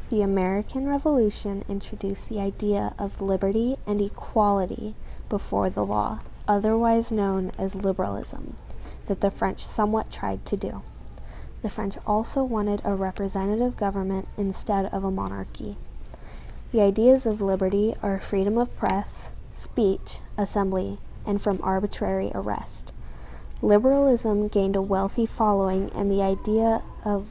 The American Revolution introduced the idea of liberty and equality before the law, otherwise known as liberalism, that the French somewhat tried to do. The French also wanted a representative government instead of a monarchy. The ideas of liberty are freedom of press, speech, assembly, and from arbitrary arrest. Liberalism gained a wealthy following, and the idea of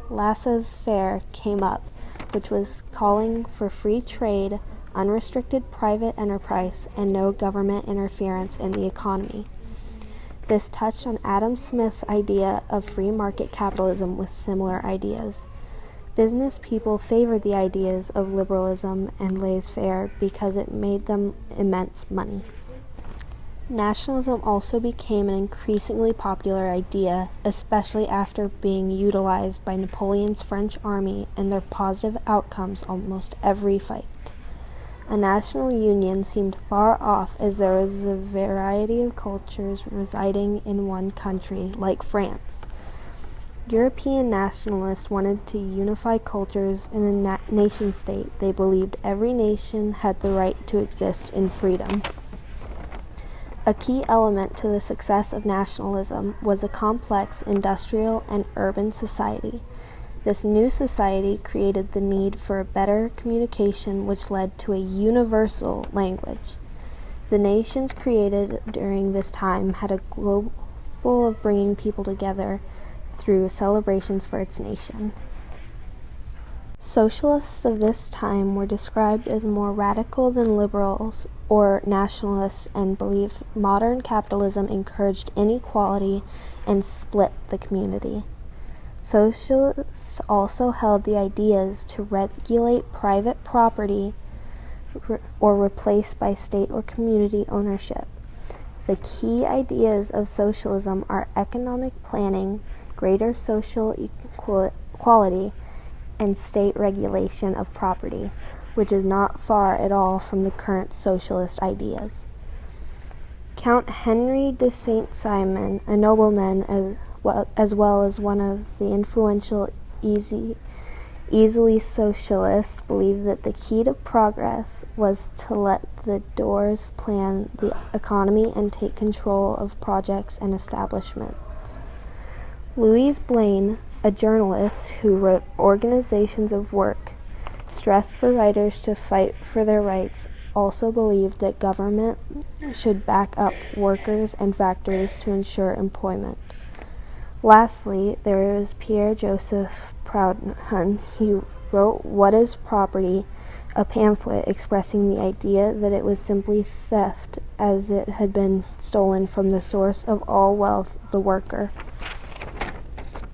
laissez-faire came up, which was calling for free trade, unrestricted private enterprise, and no government interference in the economy. This touched on Adam Smith's idea of free market capitalism with similar ideas. Business people favored the ideas of liberalism and laissez-faire because it made them immense money. Nationalism also became an increasingly popular idea, especially after being utilized by Napoleon's French army and their positive outcomes almost every fight. A national union seemed far off as there was a variety of cultures residing in one country, like France. European nationalists wanted to unify cultures in a nation-state. They believed every nation had the right to exist in freedom. A key element to the success of nationalism was a complex industrial and urban society. This new society created the need for a better communication, which led to a universal language. The nations created during this time had a goal of bringing people together through celebrations for its nation. Socialists of this time were described as more radical than liberals or nationalists and believed modern capitalism encouraged inequality and split the community. Socialists also held the ideas to regulate private property or replace by state or community ownership. The key ideas of socialism are economic planning, greater social equality, and state regulation of property, which is not far at all from the current socialist ideas. Count Henry de Saint-Simon, a nobleman as well as one of the influential easily socialists, believed that the key to progress was to let the doors plan the economy and take control of projects and establishments. Louise Blaine, a journalist who wrote Organizations of Work, stressed for writers to fight for their rights, also believed that government should back up workers and factories to ensure employment. Lastly, there is Pierre-Joseph Proudhon. He wrote What is Property?, a pamphlet expressing the idea that it was simply theft as it had been stolen from the source of all wealth, the worker.